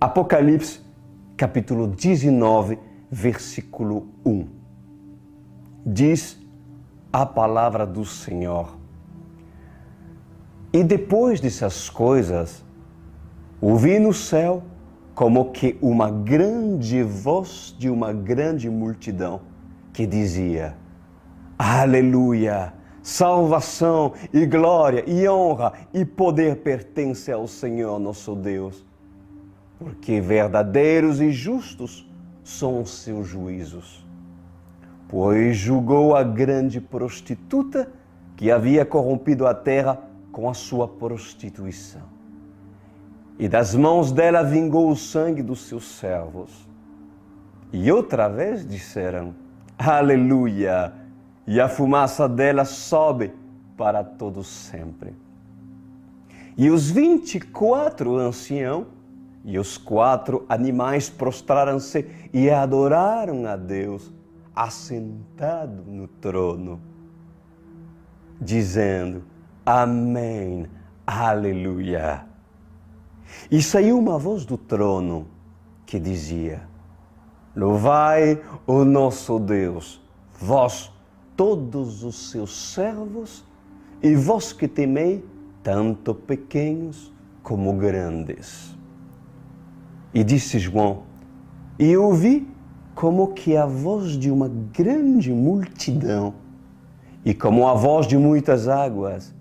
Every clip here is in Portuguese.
Apocalipse, capítulo 19, versículo 1. Diz a palavra do Senhor: e depois dessas coisas, ouvi no céu como que uma grande voz de uma grande multidão que dizia: Aleluia! Salvação e glória e honra e poder pertence ao Senhor nosso Deus, porque verdadeiros e justos são os seus juízos. Pois julgou a grande prostituta que havia corrompido a terra com a sua prostituição. E das mãos dela vingou o sangue dos seus servos. E outra vez disseram: Aleluia! E a fumaça dela sobe para todo sempre. E os 24 anciãos e os 4 animais prostraram-se e adoraram a Deus, assentado no trono, dizendo: Amém, Aleluia. E saiu uma voz do trono que dizia: Louvai o nosso Deus, vós todos os seus servos, e vós que temei, tanto pequenos como grandes. E disse João: e ouvi como que a voz de uma grande multidão, e como a voz de muitas águas,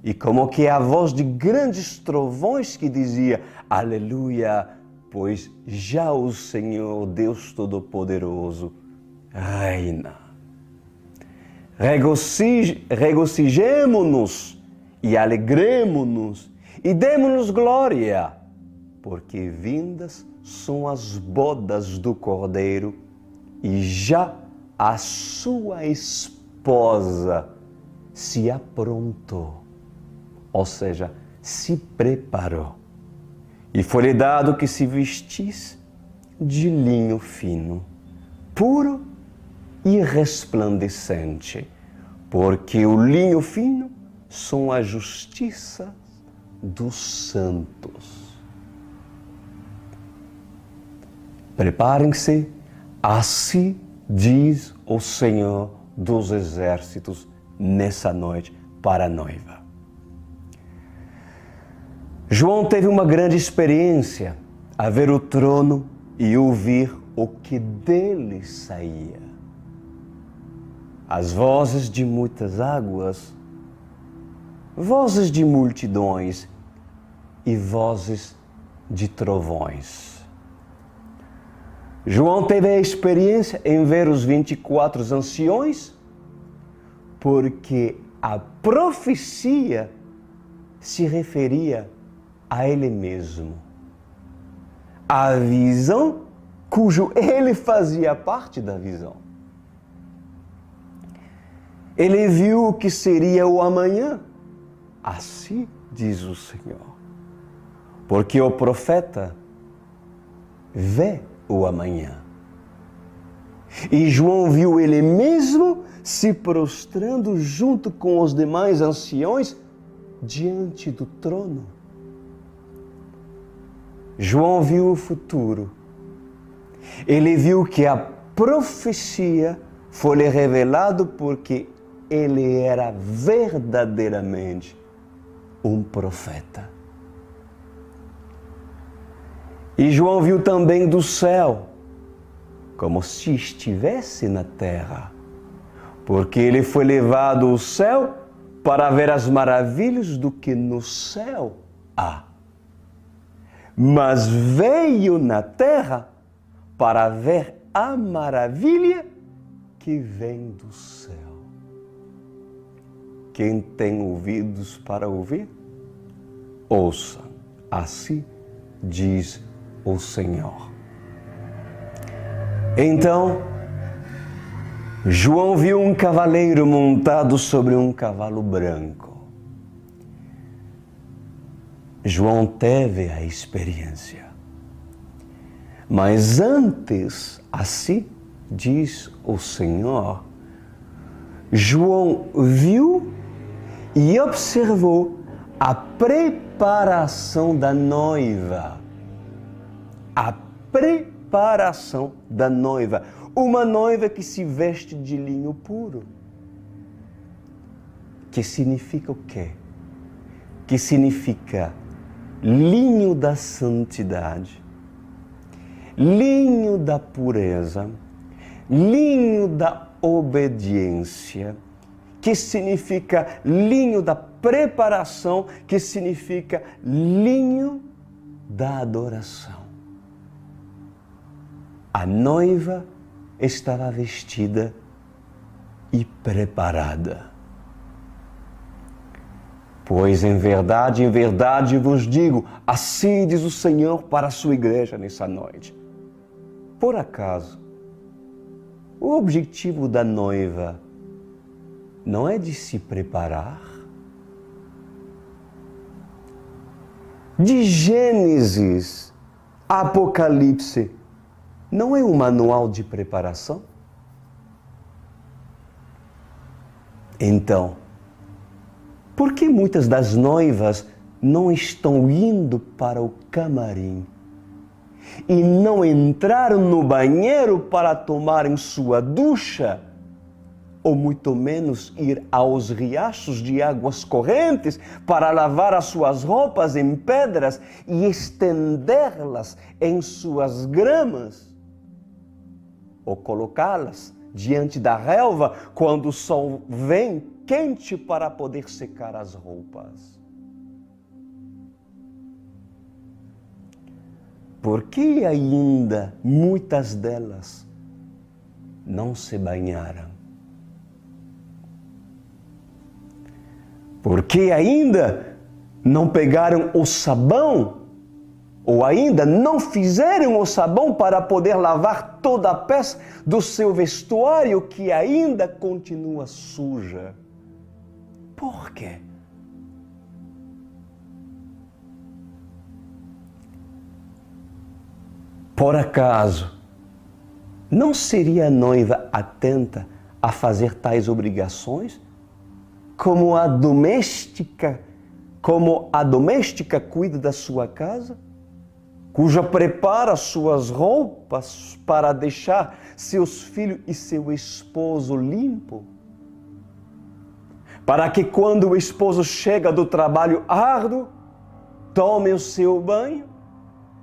e como que a voz de grandes trovões que dizia: Aleluia, pois já o Senhor Deus Todo-Poderoso reina. Regozijemo-nos e alegremo-nos e demo-nos glória, porque vindas são as bodas do Cordeiro e já a sua esposa se aprontou, ou seja, se preparou. E foi-lhe dado que se vestisse de linho fino, puro e resplandecente, porque o linho fino são a justiça dos santos. Preparem-se, assim diz o Senhor dos Exércitos nessa noite para a noiva. João teve uma grande experiência a ver o trono e ouvir o que dele saía. As vozes de muitas águas, vozes de multidões e vozes de trovões. João teve a experiência em ver os 24 anciões, porque a profecia se referia a ele mesmo. A visão, cujo ele fazia parte da visão. Ele viu o que seria o amanhã. Assim diz o Senhor. Porque o profeta vê o amanhã. E João viu ele mesmo se prostrando junto com os demais anciões diante do trono. João viu o futuro. Ele viu que a profecia foi-lhe revelado porque ele era verdadeiramente um profeta. E João viu também do céu, como se estivesse na terra, porque ele foi levado ao céu para ver as maravilhas do que no céu há. Mas veio na terra para ver a maravilha que vem do céu. Quem tem ouvidos para ouvir, ouça. Assim diz o Senhor. Então, João viu um cavaleiro montado sobre um cavalo branco. João teve a experiência. Mas antes, assim diz o Senhor, João viu e observou a preparação da noiva. a preparação da noiva. Uma noiva que se veste de linho puro. Que significa o quê? Que significa linho da santidade, linho da pureza, linho da obediência, que significa linho da preparação, que significa linho da adoração. A noiva estava vestida e preparada. Pois em verdade vos digo, assim diz o Senhor para a sua igreja nessa noite. Por acaso, o objetivo da noiva não é de se preparar? De Gênesis a Apocalipse, não é um manual de preparação? Então, por que muitas das noivas não estão indo para o camarim e não entraram no banheiro para tomarem sua ducha, ou muito menos ir aos riachos de águas correntes para lavar as suas roupas em pedras e estendê-las em suas gramas, ou colocá-las diante da relva quando o sol vem quente para poder secar as roupas? Por que ainda muitas delas não se banharam? Por que ainda não pegaram o sabão? Ou ainda não fizeram o sabão para poder lavar toda a peça do seu vestuário que ainda continua suja? Por quê? Por acaso, não seria a noiva atenta a fazer tais obrigações? Como a doméstica cuida da sua casa? Cuja prepara suas roupas para deixar seus filhos e seu esposo limpo? Para que quando o esposo chega do trabalho árduo, tome o seu banho,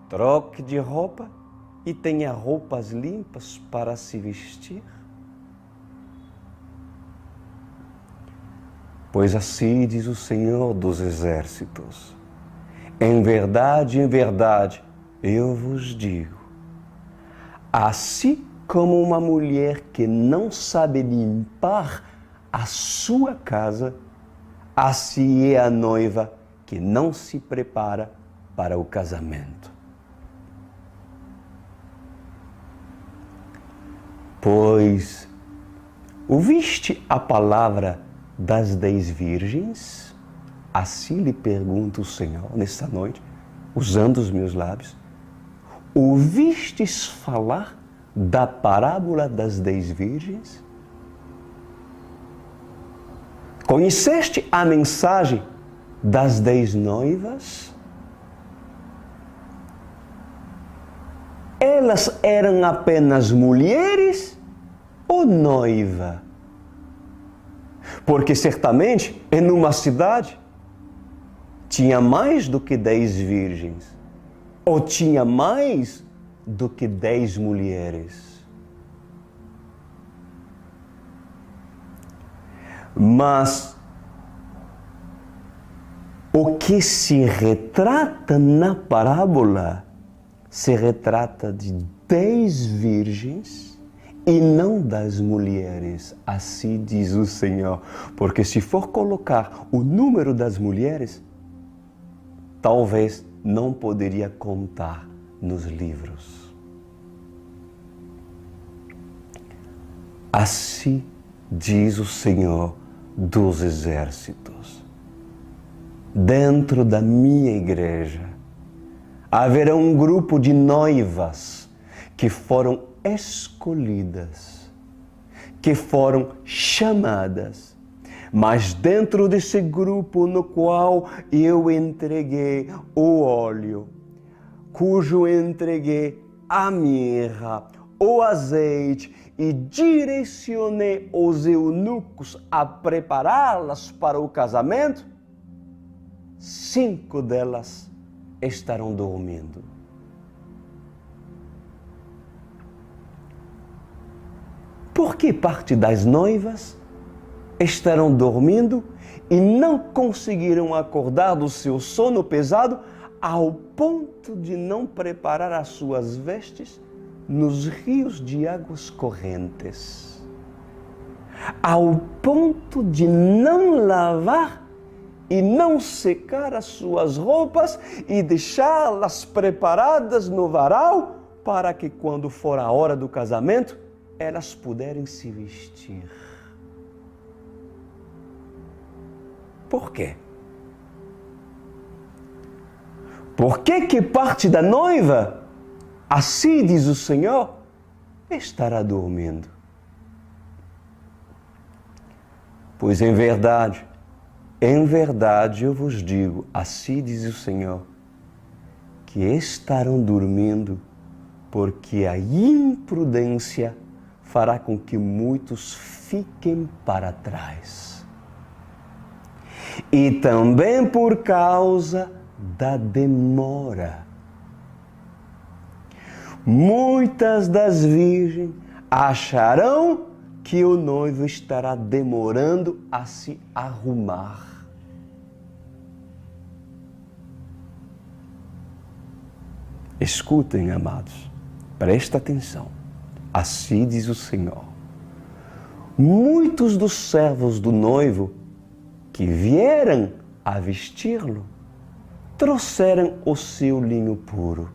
troque de roupa e tenha roupas limpas para se vestir? Pois assim diz o Senhor dos Exércitos: em verdade, eu vos digo, assim como uma mulher que não sabe limpar a sua casa, assim é a noiva que não se prepara para o casamento. Pois ouviste a palavra das 10 virgens? Assim lhe pergunta o Senhor nesta noite, usando os meus lábios. Ouvistes falar da parábola das 10 virgens? Conheceste a mensagem das 10 noivas? Elas eram apenas mulheres ou noiva? Porque certamente, em uma cidade, tinha mais do que 10 virgens, ou tinha mais do que 10 mulheres. Mas o que se retrata na parábola se retrata de 10 virgens e não das mulheres, assim diz o Senhor. Porque se for colocar o número das mulheres, talvez não poderia contar nos livros. Assim diz o Senhor dos Exércitos. Dentro da minha igreja haverá um grupo de noivas que foram escolhidas, que foram chamadas, mas dentro desse grupo no qual eu entreguei o óleo, cujo entreguei a mirra, o azeite e direcionei os eunucos a prepará-las para o casamento, 5 delas estarão dormindo. Por que parte das noivas estarão dormindo e não conseguiram acordar do seu sono pesado ao ponto de não preparar as suas vestes nos rios de águas correntes, ao ponto de não lavar e não secar as suas roupas e deixá-las preparadas no varal para que quando for a hora do casamento, elas puderem se vestir. Por quê? Por que parte da noiva, assim diz o Senhor, estará dormindo? Pois em verdade eu vos digo, assim diz o Senhor, que estarão dormindo, porque a imprudência fará com que muitos fiquem para trás. E também por causa da demora. Muitas das virgens acharão que o noivo estará demorando a se arrumar. Escutem, amados, presta atenção. Assim diz o Senhor. Muitos dos servos do noivo que vieram a vesti-lo trouxeram o seu linho puro,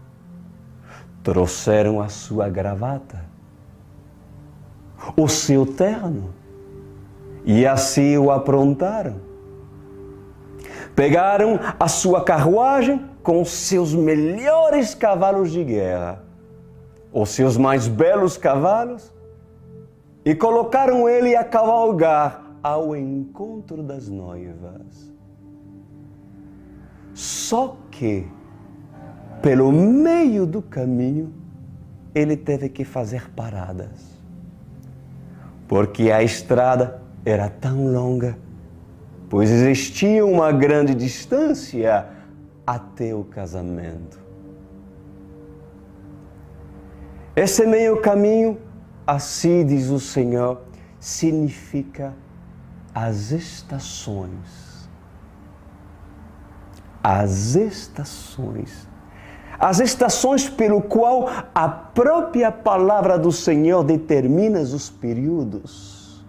trouxeram a sua gravata, o seu terno, e assim o aprontaram. Pegaram a sua carruagem com os seus melhores cavalos de guerra, os seus mais belos cavalos, e colocaram ele a cavalgar ao encontro das noivas. Só que, pelo meio do caminho, ele teve que fazer paradas, porque a estrada era tão longa, pois existia uma grande distância até o casamento. Esse meio caminho, assim diz o Senhor, significa as estações. As estações. As estações pelo qual a própria palavra do Senhor determina os períodos.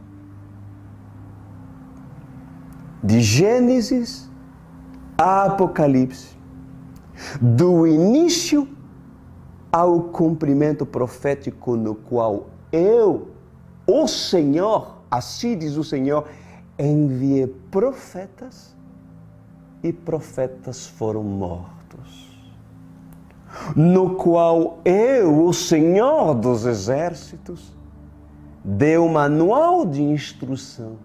De Gênesis a Apocalipse. Do início ao cumprimento profético no qual eu, o Senhor, assim diz o Senhor, enviei profetas e profetas foram mortos. No qual eu, o Senhor dos Exércitos, dei o manual de instrução,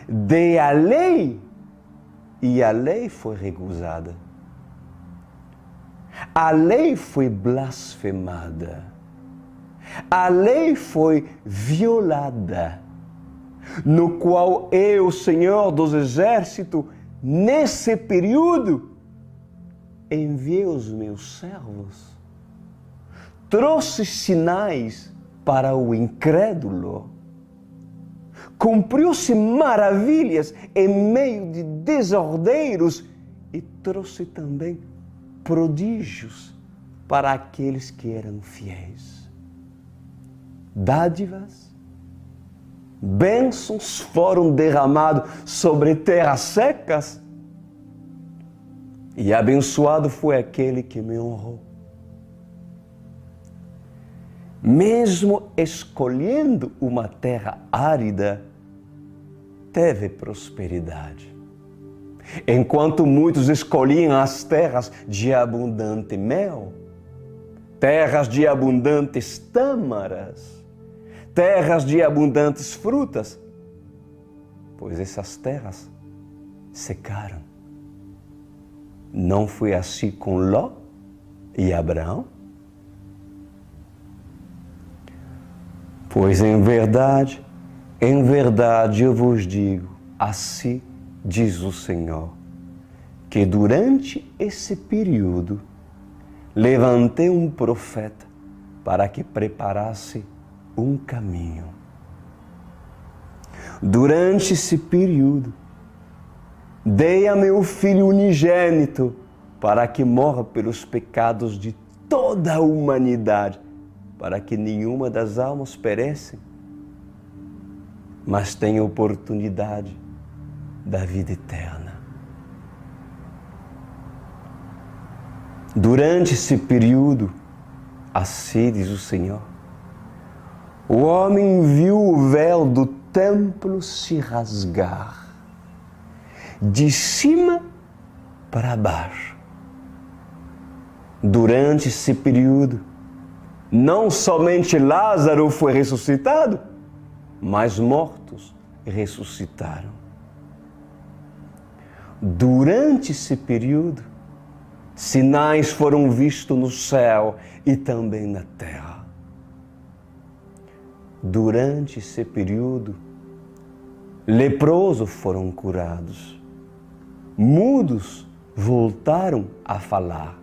dei a lei e a lei foi recusada. A lei foi blasfemada. A lei foi violada. No qual eu, Senhor dos Exércitos, nesse período, enviei os meus servos. Trouxe sinais para o incrédulo. Cumpriu-se maravilhas em meio de desordeiros e trouxe também prodígios para aqueles que eram fiéis. Dádivas, bênçãos foram derramados sobre terras secas e abençoado foi aquele que me honrou. Mesmo escolhendo uma terra árida, teve prosperidade. Enquanto muitos escolhiam as terras de abundante mel, terras de abundantes tâmaras, terras de abundantes frutas, pois essas terras secaram. Não foi assim com Ló e Abraão? Pois em verdade eu vos digo, assim diz o Senhor, que durante esse período levantei um profeta para que preparasse um caminho. Durante esse período, dei a meu Filho unigênito para que morra pelos pecados de toda a humanidade, para que nenhuma das almas pereça, mas tenha oportunidade da vida eterna. Durante esse período, assim diz o Senhor, o homem viu o véu do templo se rasgar, de cima para baixo. Durante esse período, não somente Lázaro foi ressuscitado, mas mortos ressuscitaram. Durante esse período, sinais foram vistos no céu e também na terra. Durante esse período, leprosos foram curados, mudos voltaram a falar,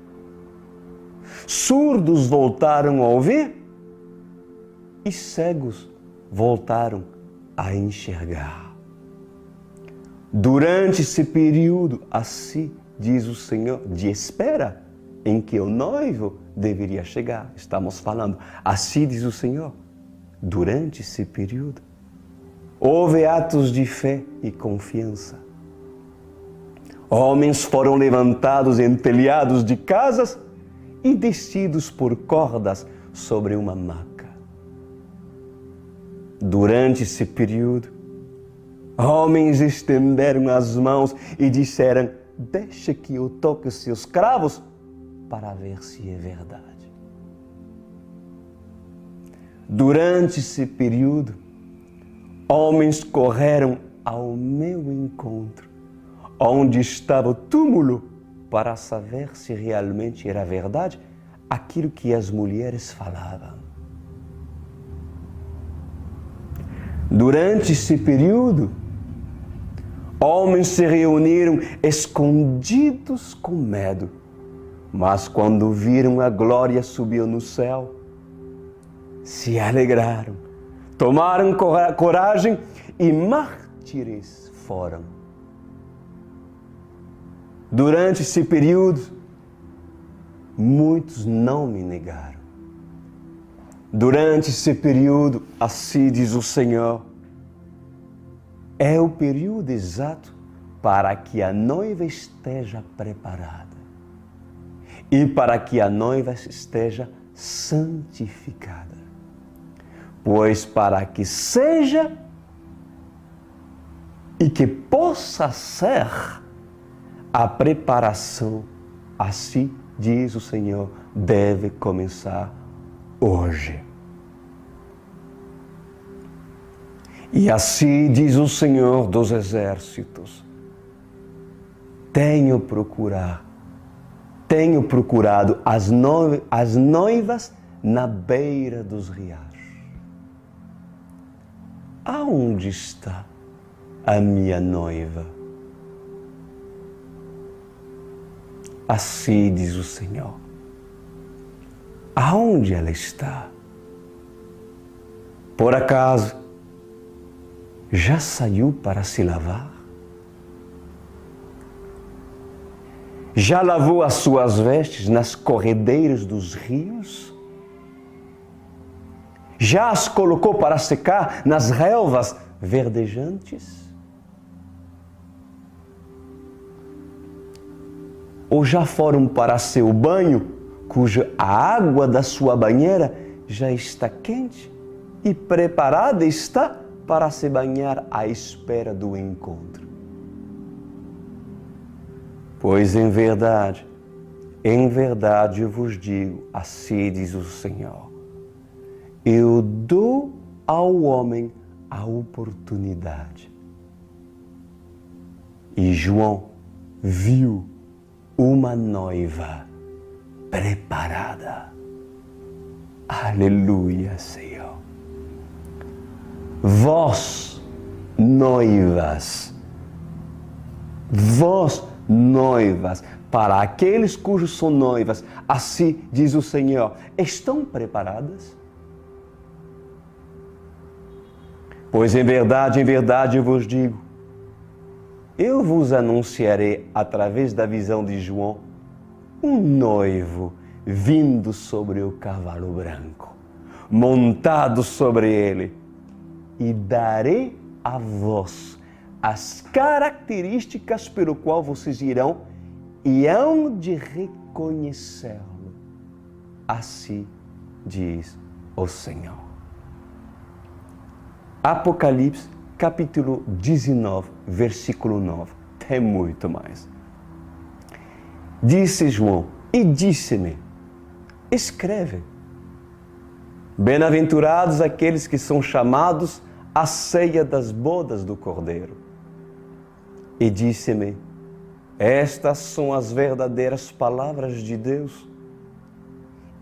surdos voltaram a ouvir e cegos voltaram a enxergar. Durante esse período, assim diz o Senhor, de espera, em que o noivo deveria chegar. Estamos falando, assim diz o Senhor, durante esse período, houve atos de fé e confiança. Homens foram levantados em telhados de casas e descidos por cordas sobre uma maca. Durante esse período, homens estenderam as mãos e disseram, deixa que eu toque os seus cravos para ver se é verdade. Durante esse período, homens correram ao meu encontro, onde estava o túmulo, para saber se realmente era verdade aquilo que as mulheres falavam. Durante esse período, homens se reuniram escondidos com medo, mas quando viram a glória subir no céu, se alegraram, tomaram coragem e mártires foram. Durante esse período, muitos não me negaram. Durante esse período, assim diz o Senhor, é o período exato para que a noiva esteja preparada e para que a noiva esteja santificada. Pois para que seja e que possa ser a preparação, assim diz o Senhor, deve começar hoje. E assim diz o Senhor dos Exércitos, tenho procurado as noivas na beira dos riachos. Aonde está a minha noiva? Assim diz o Senhor. Aonde ela está? Por acaso, já saiu para se lavar? Já lavou as suas vestes nas corredeiras dos rios? Já as colocou para secar nas relvas verdejantes? Ou já foram para seu banho, cuja a água da sua banheira já está quente e preparada está para se banhar à espera do encontro? Pois em verdade eu vos digo, assim diz o Senhor, eu dou ao homem a oportunidade. E João viu uma noiva preparada. Aleluia, Senhor. Vós, noivas, para aqueles cujos são noivas, assim diz o Senhor, estão preparadas? Pois em verdade eu vos digo, eu vos anunciarei através da visão de João, um noivo vindo sobre o cavalo branco, montado sobre ele, e darei a vós as características pelo qual vocês irão e hão de reconhecê-lo. Assim diz o Senhor. Apocalipse, capítulo 19, versículo 9. Tem muito mais. Disse João, e disse-me, escreve. Bem-aventurados aqueles que são chamados à ceia das bodas do Cordeiro. E disse-me, estas são as verdadeiras palavras de Deus.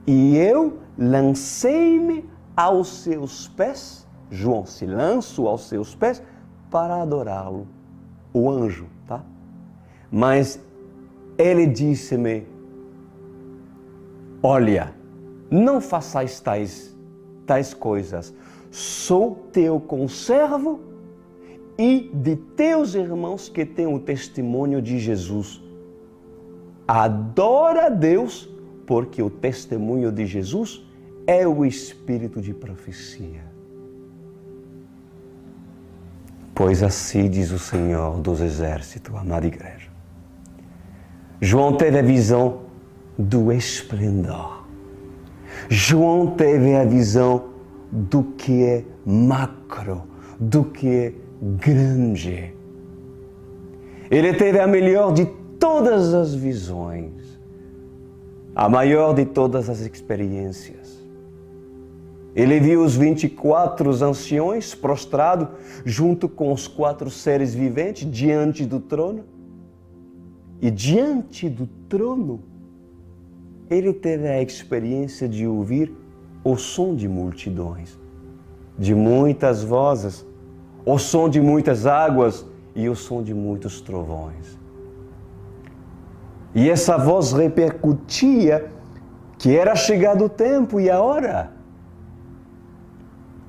E eu lancei-me aos seus pés, João se lança aos seus pés para adorá-lo, o anjo, tá? Mas ele disse-me, olha, não façais tais coisas, sou teu conservo e de teus irmãos que têm o testemunho de Jesus. Adora a Deus, porque o testemunho de Jesus é o espírito de profecia. Pois assim diz o Senhor dos Exércitos, amada igreja. João teve a visão do esplendor. João teve a visão do que é macro, do que é grande. Ele teve a melhor de todas as visões, a maior de todas as experiências. Ele viu os 24 anciões prostrados junto com os 4 seres viventes diante do trono. E diante do trono, ele teve a experiência de ouvir o som de multidões, de muitas vozes, o som de muitas águas e o som de muitos trovões. E essa voz repercutia que era chegado o tempo e a hora.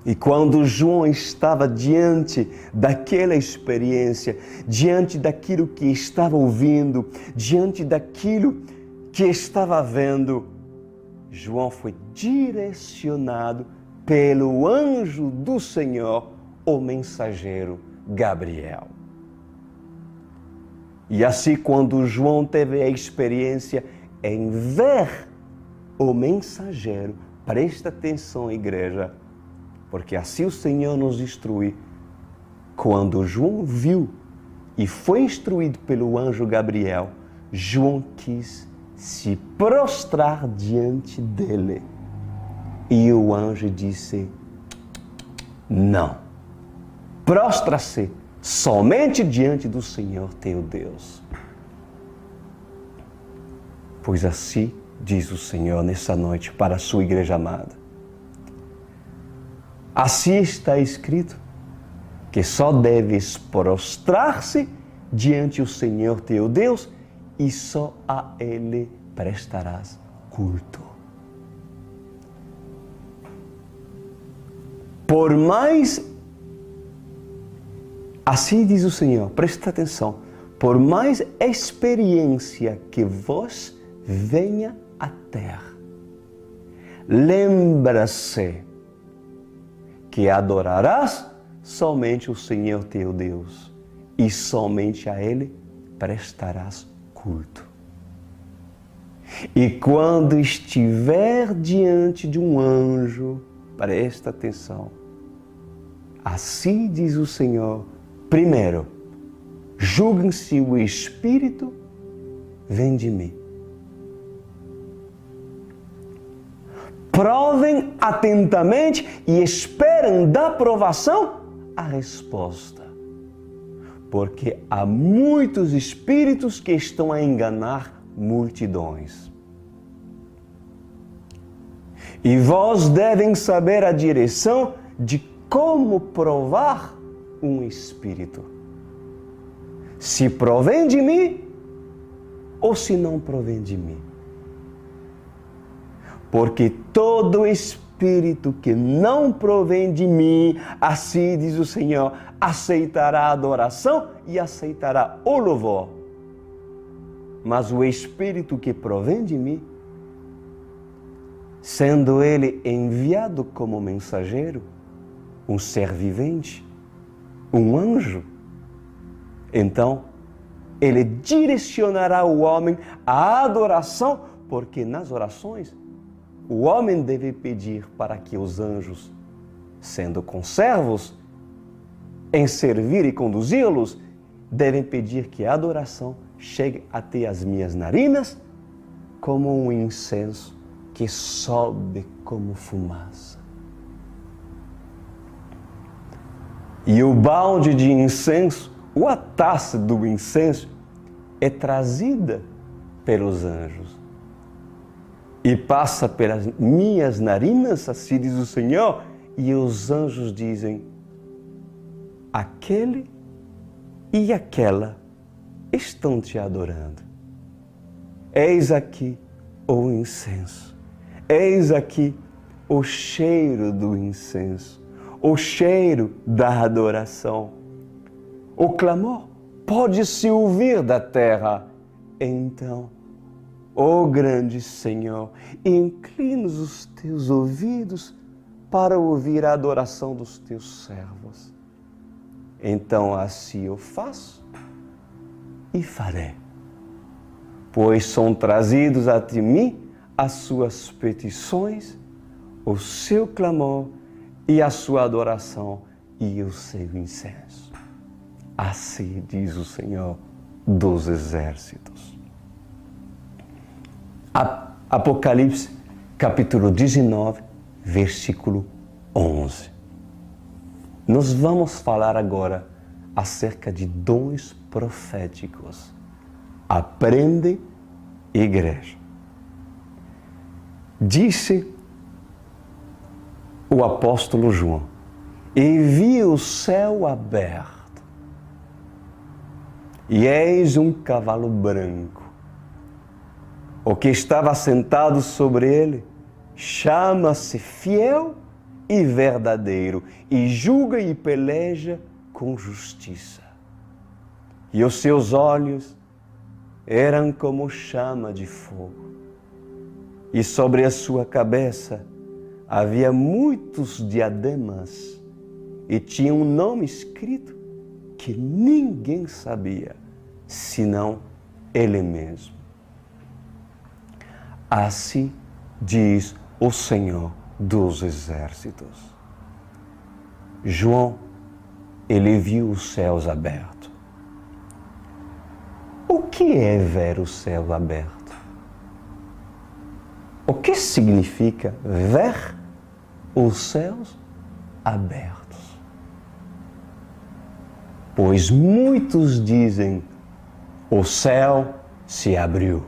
E quando João estava diante daquela experiência, diante daquilo que estava ouvindo, diante daquilo que estava vendo, João foi direcionado pelo anjo do Senhor, o mensageiro Gabriel. E assim, quando João teve a experiência em ver o mensageiro, presta atenção, igreja, porque assim o Senhor nos instrui. Quando João viu e foi instruído pelo anjo Gabriel, João quis se prostrar diante dele. E o anjo disse, não, prostra-se somente diante do Senhor teu Deus. Pois assim diz o Senhor nessa noite para a sua igreja amada. Assim está escrito que só deves prostrar-se diante do Senhor teu Deus e só a Ele prestarás culto. Por mais, assim diz o Senhor, presta atenção, por mais experiência que vos venha a ter, lembra-se que adorarás somente o Senhor teu Deus e somente a Ele prestarás culto. E quando estiver diante de um anjo, presta atenção, assim diz o Senhor, primeiro, julguem se o Espírito vem de mim. Provem atentamente e esperem da aprovação a resposta. Porque há muitos espíritos que estão a enganar multidões. E vós devem saber a direção de como provar um espírito. Se provém de mim ou se não provém de mim. Porque todo espírito que não provém de mim, assim diz o Senhor, aceitará a adoração e aceitará o louvor. Mas o espírito que provém de mim, sendo ele enviado como mensageiro, um ser vivente, um anjo, então ele direcionará o homem à adoração, porque nas orações o homem deve pedir para que os anjos, sendo conservos em servir e conduzi-los, devem pedir que a adoração chegue até as minhas narinas como um incenso que sobe como fumaça. E o balde de incenso, ou a taça do incenso, é trazida pelos anjos e passa pelas minhas narinas, assim diz o Senhor, e os anjos dizem: aquele e aquela estão te adorando. Eis aqui o incenso, eis aqui o cheiro do incenso, o cheiro da adoração. O clamor pode-se ouvir da terra. Então, ó grande Senhor, inclina os teus ouvidos para ouvir a adoração dos teus servos. Então assim eu faço e farei, pois são trazidos a mim as suas petições, o seu clamor e a sua adoração e o seu incenso. Assim diz o Senhor dos Exércitos. Apocalipse, capítulo 19, versículo 11. Nós vamos falar agora acerca de dons proféticos. Aprende, igreja. Disse o apóstolo João: e vi o céu aberto, e eis um cavalo branco. O que estava sentado sobre ele chama-se Fiel e Verdadeiro, e julga e peleja com justiça. E os seus olhos eram como chama de fogo, e sobre a sua cabeça havia muitos diademas, e tinha um nome escrito que ninguém sabia, senão ele mesmo. Assim diz o Senhor dos Exércitos. João, ele viu os céus abertos. O que é ver o céu aberto? O que significa ver os céus abertos? Pois muitos dizem: o céu se abriu.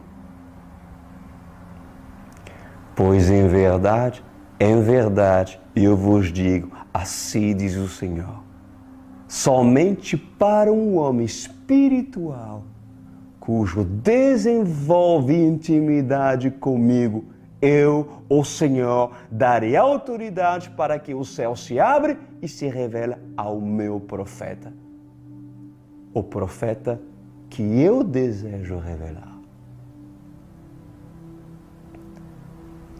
Pois em verdade, eu vos digo, assim diz o Senhor, somente para um homem espiritual, cujo desenvolve intimidade comigo, eu, o Senhor, darei autoridade para que o céu se abra e se revela ao meu profeta. O profeta que eu desejo revelar.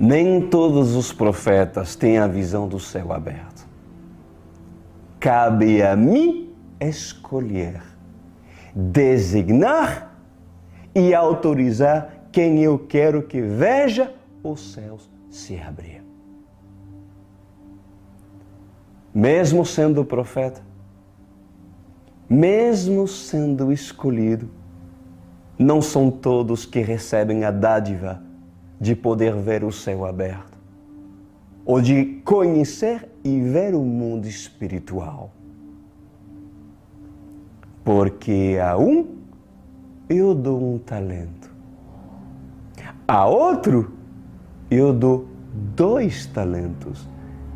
Nem todos os profetas têm a visão do céu aberto. Cabe a mim escolher, designar e autorizar quem eu quero que veja os céus se abrir. Mesmo sendo profeta, mesmo sendo escolhido, não são todos que recebem a dádiva de poder ver o céu aberto, ou de conhecer e ver o mundo espiritual. Porque a um eu dou um talento, a outro eu dou 2 talentos.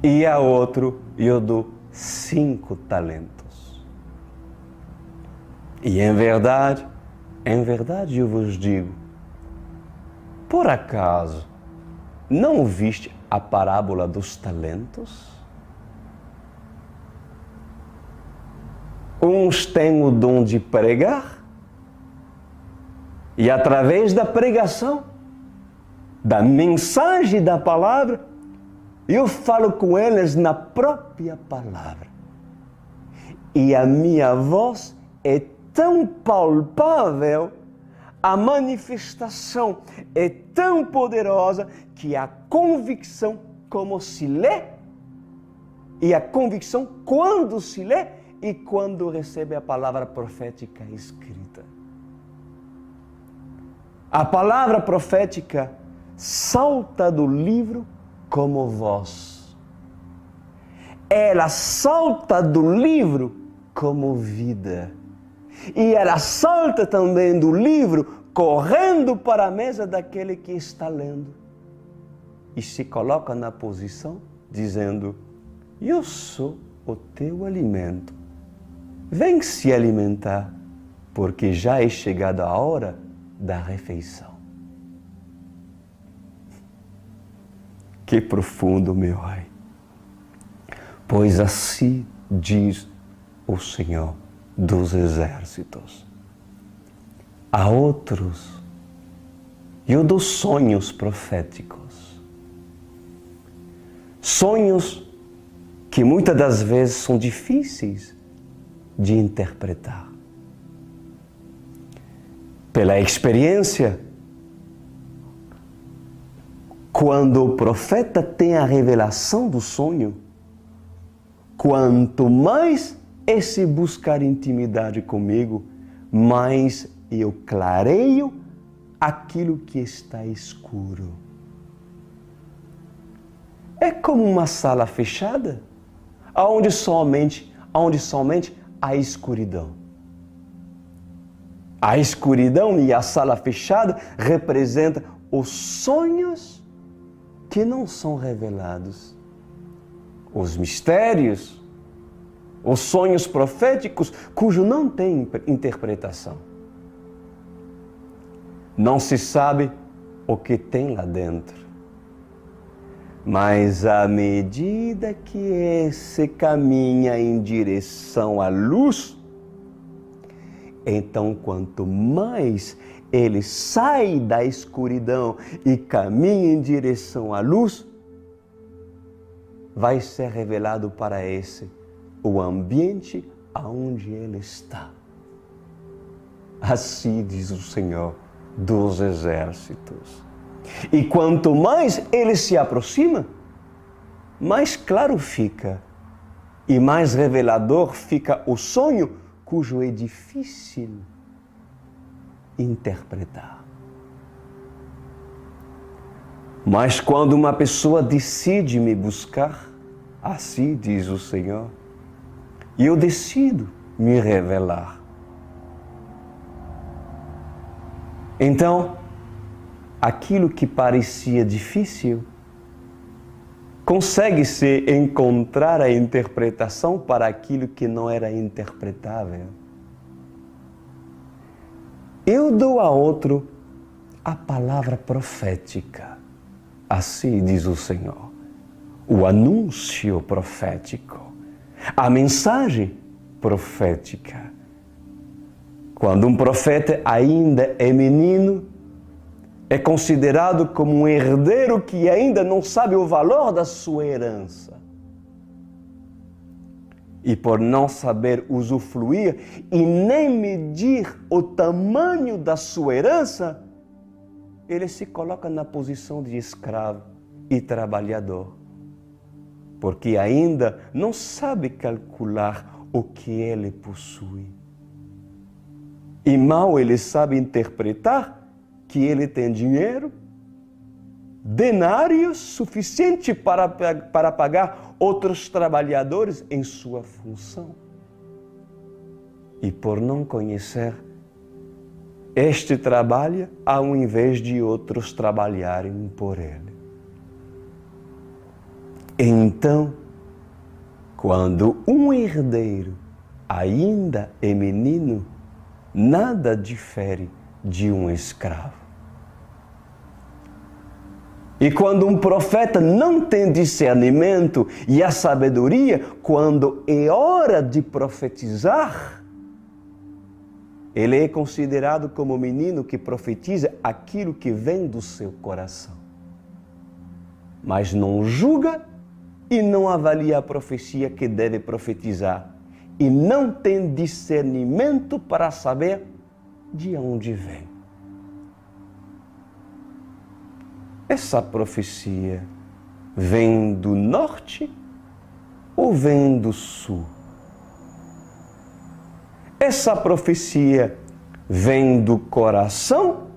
E a outro, eu dou 5 talentos. E em verdade eu vos digo, por acaso, não ouviste a parábola dos talentos? Uns têm o dom de pregar, e através da pregação, da mensagem da palavra, eu falo com eles na própria palavra. E a minha voz é tão palpável, a manifestação é tão poderosa que a convicção, como se lê, e a convicção quando se lê e quando recebe a palavra profética escrita. A palavra profética salta do livro como voz. Ela salta do livro como vida. E ela salta também do livro correndo para a mesa daquele que está lendo. E se coloca na posição dizendo: eu sou o teu alimento. Vem se alimentar, porque já é chegada a hora da refeição. Que profundo, meu Pai. Pois assim diz o Senhor dos Exércitos. A outros eu dou sonhos proféticos. Sonhos que muitas das vezes são difíceis de interpretar. Pela experiência, quando o profeta tem a revelação do sonho, quanto mais esse buscar intimidade comigo, mais eu clareio aquilo que está escuro. É como uma sala fechada, onde somente há escuridão. A escuridão e a sala fechada representam os sonhos que não são revelados, os mistérios, os sonhos proféticos cujo não tem interpretação. Não se sabe o que tem lá dentro. Mas à medida que esse caminha em direção à luz, então quanto mais ele sai da escuridão e caminha em direção à luz, vai ser revelado para esse o ambiente aonde ele está. Assim diz o Senhor dos Exércitos. E quanto mais ele se aproxima, mais claro fica e mais revelador fica o sonho, cujo é difícil interpretar. Mas quando uma pessoa decide me buscar, assim diz o Senhor, e eu decido me revelar, então aquilo que parecia difícil consegue-se encontrar a interpretação para aquilo que não era interpretável. Eu dou a outro a palavra profética, assim diz o Senhor, o anúncio profético, a mensagem profética. Quando um profeta ainda é menino, é considerado como um herdeiro que ainda não sabe o valor da sua herança. E por não saber usufruir e nem medir o tamanho da sua herança, ele se coloca na posição de escravo e trabalhador, porque ainda não sabe calcular o que ele possui. E mal ele sabe interpretar que ele tem dinheiro, denários suficiente para pagar outros trabalhadores em sua função. E por não conhecer, este trabalha ao invés de outros trabalharem por ele. Então, quando um herdeiro ainda é menino, nada difere de um escravo. E quando um profeta não tem discernimento e a sabedoria, quando é hora de profetizar, ele é considerado como menino que profetiza aquilo que vem do seu coração. Mas não julga e não avalia a profecia que deve profetizar. E não tem discernimento para saber de onde vem. Essa profecia vem do norte ou vem do sul? Essa profecia vem do coração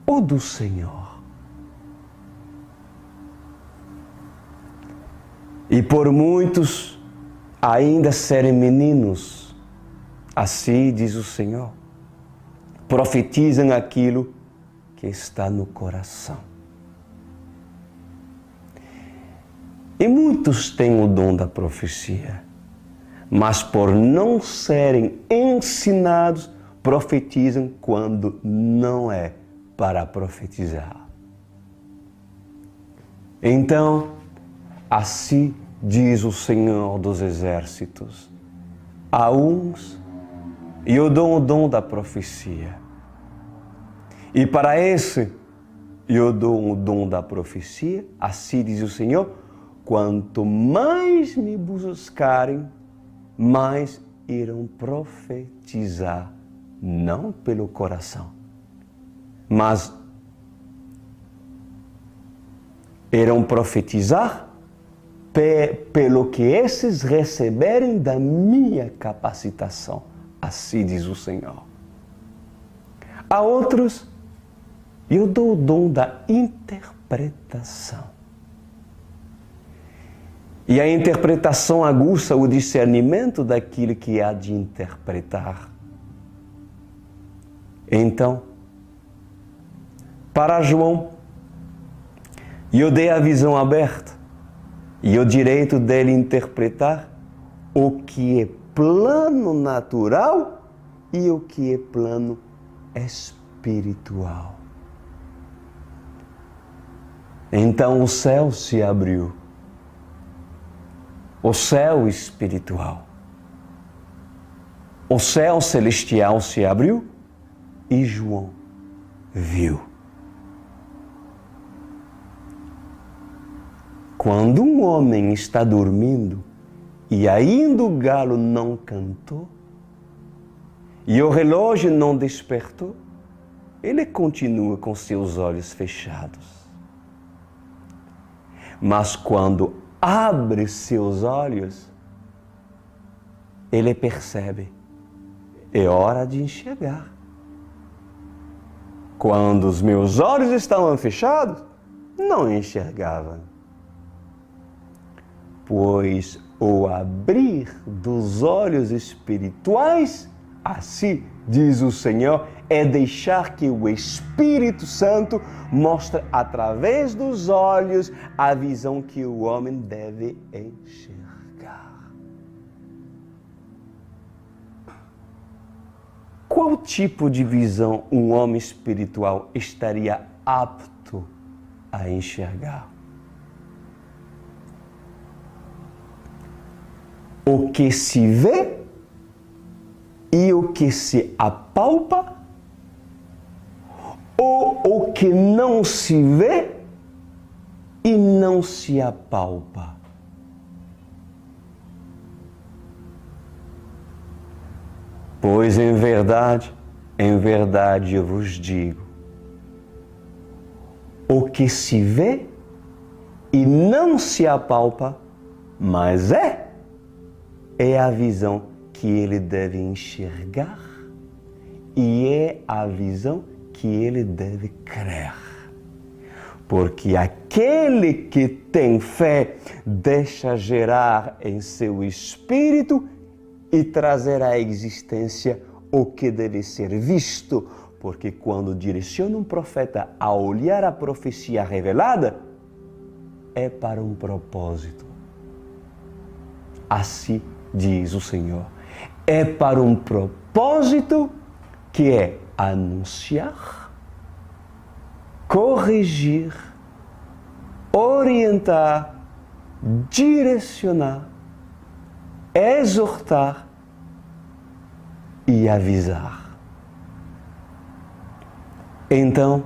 ou do Senhor? E por muitos ainda serem meninos, assim diz o Senhor, profetizam aquilo que está no coração. E muitos têm o dom da profecia, mas por não serem ensinados, profetizam quando não é para profetizar. Então, assim diz o Senhor dos Exércitos, a uns eu dou o dom da profecia, e para esse eu dou o dom da profecia, assim diz o Senhor, quanto mais me buscarem, mais irão profetizar, não pelo coração, mas irão profetizar pelo que esses receberem da minha capacitação, assim diz o Senhor. A outros, eu dou o dom da interpretação. E a interpretação aguça o discernimento daquilo que há de interpretar. Então, para João, eu dei a visão aberta e o direito dele interpretar o que é plano natural e o que é plano espiritual. Então o céu se abriu, o céu espiritual, o céu celestial se abriu e João viu. Quando um homem está dormindo e ainda o galo não cantou e o relógio não despertou, ele continua com seus olhos fechados. Mas quando abre seus olhos, ele percebe, é hora de enxergar. Quando os meus olhos estavam fechados, não enxergava. Pois o abrir dos olhos espirituais, assim diz o Senhor, é deixar que o Espírito Santo mostre através dos olhos a visão que o homem deve enxergar. Qual tipo de visão um homem espiritual estaria apto a enxergar? O que se vê e o que se apalpa, ou o que não se vê e não se apalpa? Pois em verdade eu vos digo, o que se vê e não se apalpa, mas é a visão que ele deve enxergar e é a visão que ele deve crer. Porque aquele que tem fé deixa gerar em seu espírito e trazer à existência o que deve ser visto. Porque quando direciona um profeta a olhar a profecia revelada, é para um propósito. Assim diz o Senhor. É para um propósito que é anunciar, corrigir, orientar, direcionar, exortar e avisar. Então,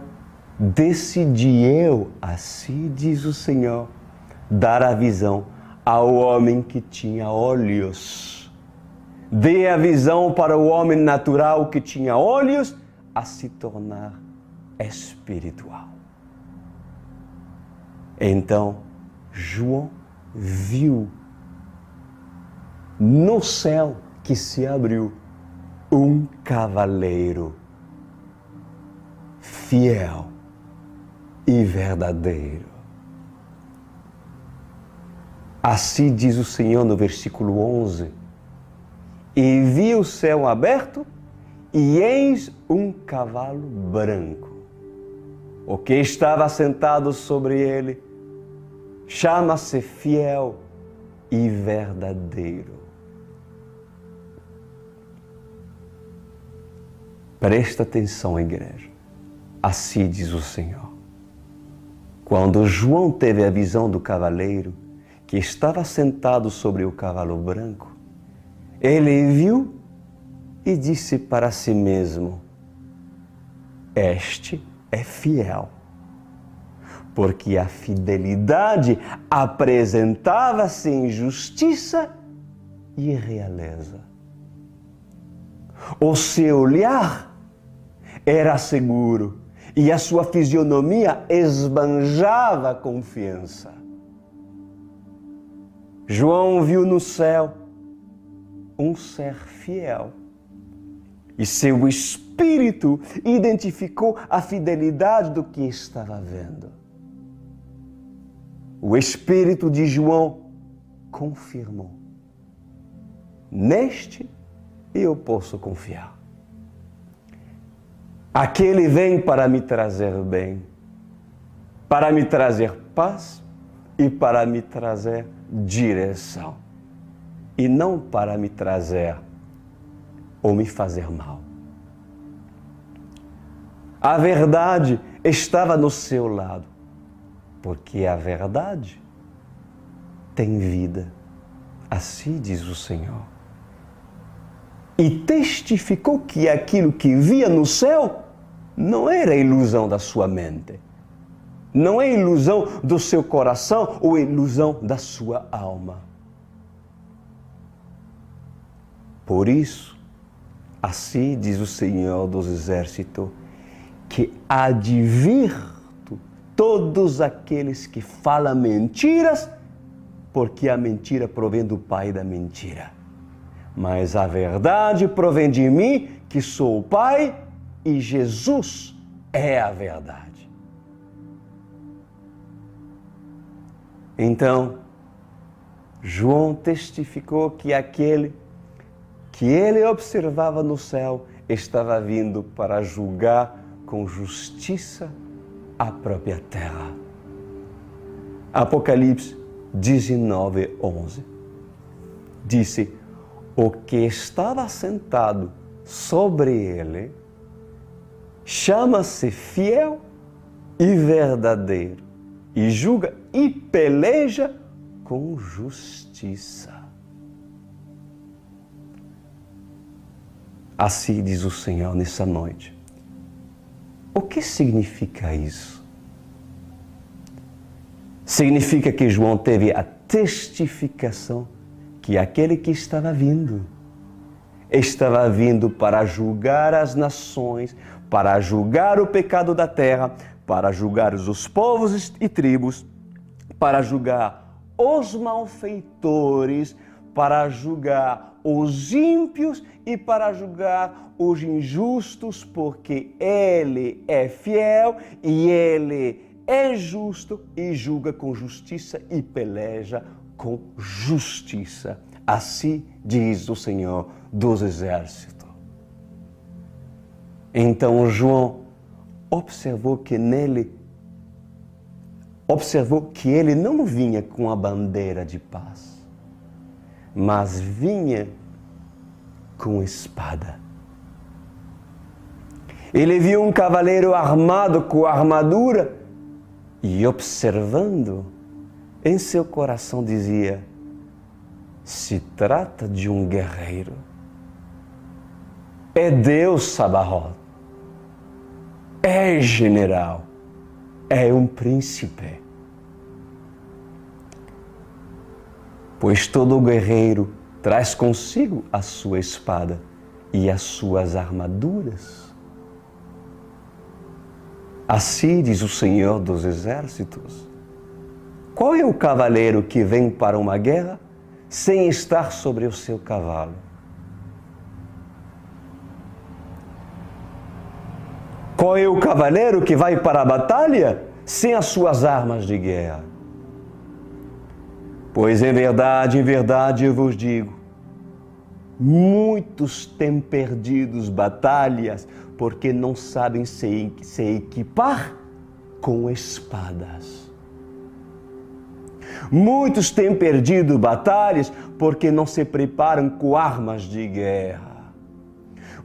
decidi eu, assim diz o Senhor, dar a visão ao homem que tinha olhos. Dê a visão para o homem natural que tinha olhos a se tornar espiritual. Então, João viu no céu que se abriu um cavaleiro fiel e verdadeiro. Assim diz o Senhor no versículo 11. E vi o céu aberto e eis um cavalo branco. O que estava sentado sobre ele chama-se fiel e verdadeiro. Presta atenção, igreja. Assim diz o Senhor. Quando João teve a visão do cavaleiro que estava sentado sobre o cavalo branco, ele viu e disse para si mesmo: este é fiel, porque a fidelidade apresentava-se em justiça e realeza. O seu olhar era seguro e a sua fisionomia esbanjava confiança. João viu no céu um ser fiel e seu espírito identificou a fidelidade do que estava vendo. O espírito de João confirmou: neste eu posso confiar. Aquele vem para me trazer bem, para me trazer paz e para me trazer direção, e não para me trazer ou me fazer mal. A verdade estava no seu lado, porque a verdade tem vida, assim diz o Senhor. E testificou que aquilo que via no céu não era ilusão da sua mente, não é ilusão do seu coração ou ilusão da sua alma. Por isso, assim diz o Senhor dos Exércitos, que advirto todos aqueles que falam mentiras, porque a mentira provém do pai da mentira. Mas a verdade provém de mim, que sou o Pai, e Jesus é a verdade. Então, João testificou que aquele que ele observava no céu estava vindo para julgar com justiça a própria terra. Apocalipse 19:11 disse: o que estava sentado sobre ele chama-se fiel e verdadeiro, e julga e peleja com justiça. Assim diz o Senhor nessa noite. O que significa isso? Significa que João teve a testificação que aquele que estava vindo para julgar as nações, para julgar o pecado da terra, para julgar os povos e tribos, para julgar os malfeitores, para julgar os ímpios e para julgar os injustos, porque Ele é fiel e Ele é justo e julga com justiça e peleja com justiça. Assim diz o Senhor dos Exércitos. Então João observou que nele observou que ele não vinha com a bandeira de paz, mas vinha com espada. Ele viu um cavaleiro armado com armadura e, observando, em seu coração dizia: se trata de um guerreiro. É Deus Sabaoth. É general. É um príncipe. Pois todo guerreiro traz consigo a sua espada e as suas armaduras. Assim diz o Senhor dos Exércitos. Qual é o cavaleiro que vem para uma guerra sem estar sobre o seu cavalo? Qual é o cavaleiro que vai para a batalha sem as suas armas de guerra? Pois em verdade eu vos digo, muitos têm perdido batalhas porque não sabem se equipar com espadas. Muitos têm perdido batalhas porque não se preparam com armas de guerra.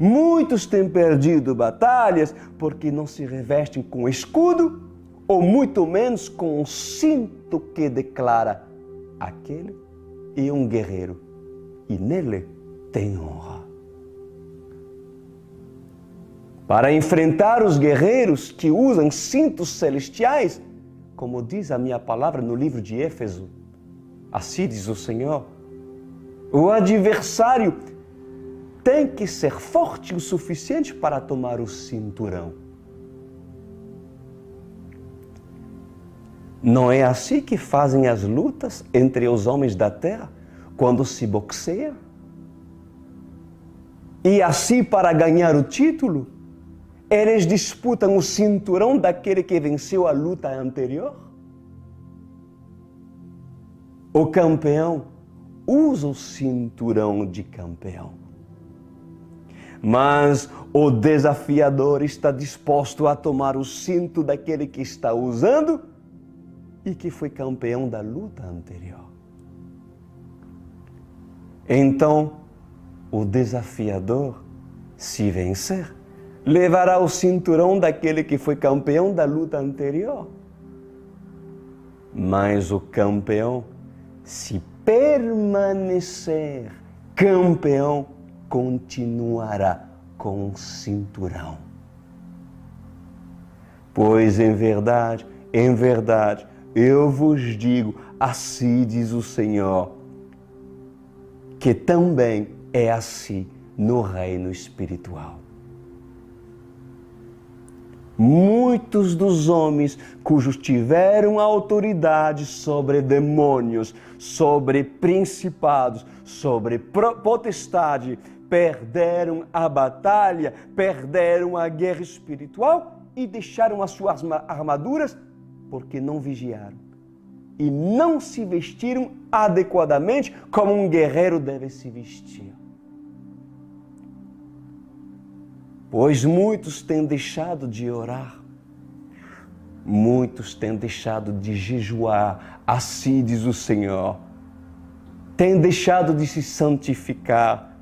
Muitos têm perdido batalhas porque não se revestem com escudo ou muito menos com um cinto que declara: aquele é um guerreiro e nele tem honra. Para enfrentar os guerreiros que usam cintos celestiais, como diz a minha palavra no livro de Éfeso, assim diz o Senhor, o adversário tem que ser forte o suficiente para tomar o cinturão. Não é assim que fazem as lutas entre os homens da terra quando se boxeiam? E assim, para ganhar o título, eles disputam o cinturão daquele que venceu a luta anterior? O campeão usa o cinturão de campeão. Mas o desafiador está disposto a tomar o cinto daquele que está usando e que foi campeão da luta anterior. Então, o desafiador, se vencer, levará o cinturão daquele que foi campeão da luta anterior. Mas o campeão, se permanecer campeão, continuará com o cinturão. Pois em verdade, eu vos digo, assim diz o Senhor, que também é assim no reino espiritual. Muitos dos homens cujos tiveram autoridade sobre demônios, sobre principados, sobre potestade, perderam a batalha, perderam a guerra espiritual e deixaram as suas armaduras porque não vigiaram e não se vestiram adequadamente como um guerreiro deve se vestir. Pois muitos têm deixado de orar, muitos têm deixado de jejuar, assim diz o Senhor, têm deixado de se santificar,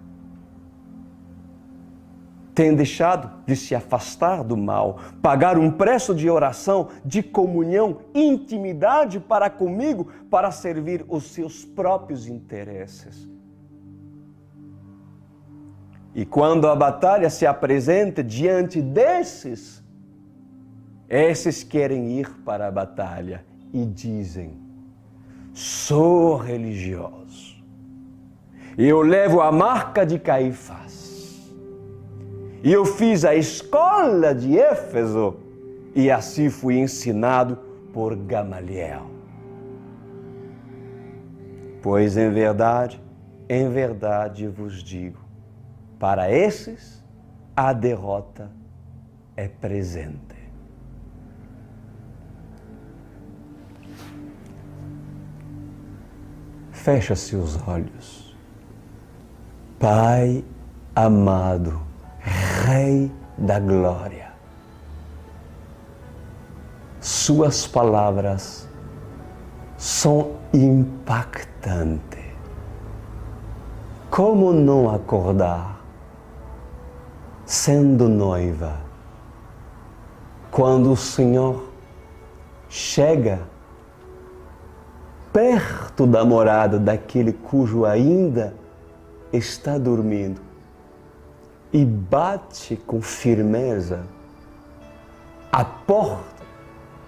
têm deixado de se afastar do mal, pagar um preço de oração, de comunhão, intimidade para comigo, para servir os seus próprios interesses. E quando a batalha se apresenta diante desses, esses querem ir para a batalha e dizem: sou religioso, eu levo a marca de Caifás, e eu fiz a escola de Éfeso, e assim fui ensinado por Gamaliel. Pois em verdade vos digo, para esses, a derrota é presente. Fecha seus olhos. Pai amado, Rei da Glória, suas palavras são impactantes. Como não acordar sendo noiva quando o Senhor chega perto da morada daquele cujo ainda está dormindo e bate com firmeza a porta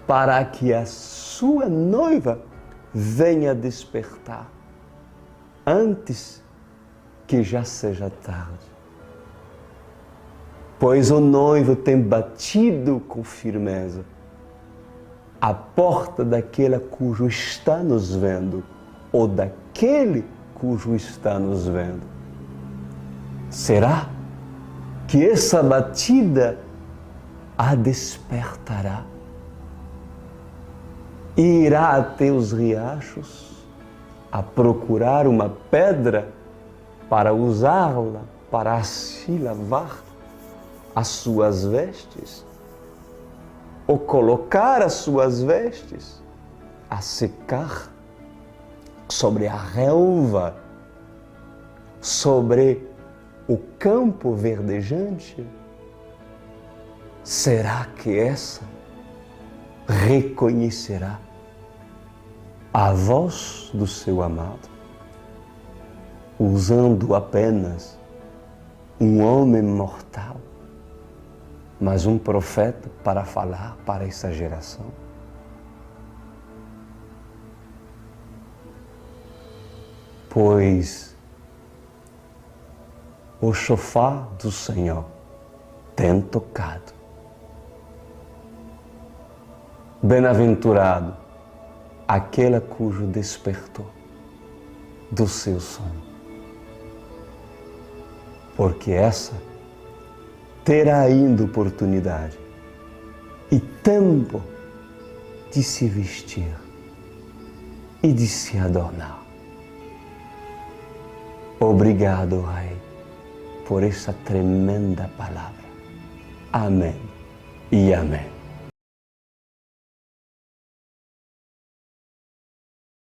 para que a sua noiva venha despertar antes que já seja tarde. Pois o noivo tem batido com firmeza a porta daquela cujo está nos vendo, ou daquele cujo está nos vendo. Será que essa batida a despertará? E irá até os riachos a procurar uma pedra para usá-la para assim lavar as suas vestes? Ou colocar as suas vestes a secar sobre a relva, sobre o campo verdejante? Será que essa reconhecerá a voz do seu amado, usando apenas um homem mortal, mas um profeta para falar para essa geração? Pois o chofar do Senhor tem tocado. Bem-aventurado aquela cujo despertou do seu sono, porque essa terá ainda oportunidade e tempo de se vestir e de se adornar. Obrigado, Rei, por essa tremenda palavra. Amém e amém.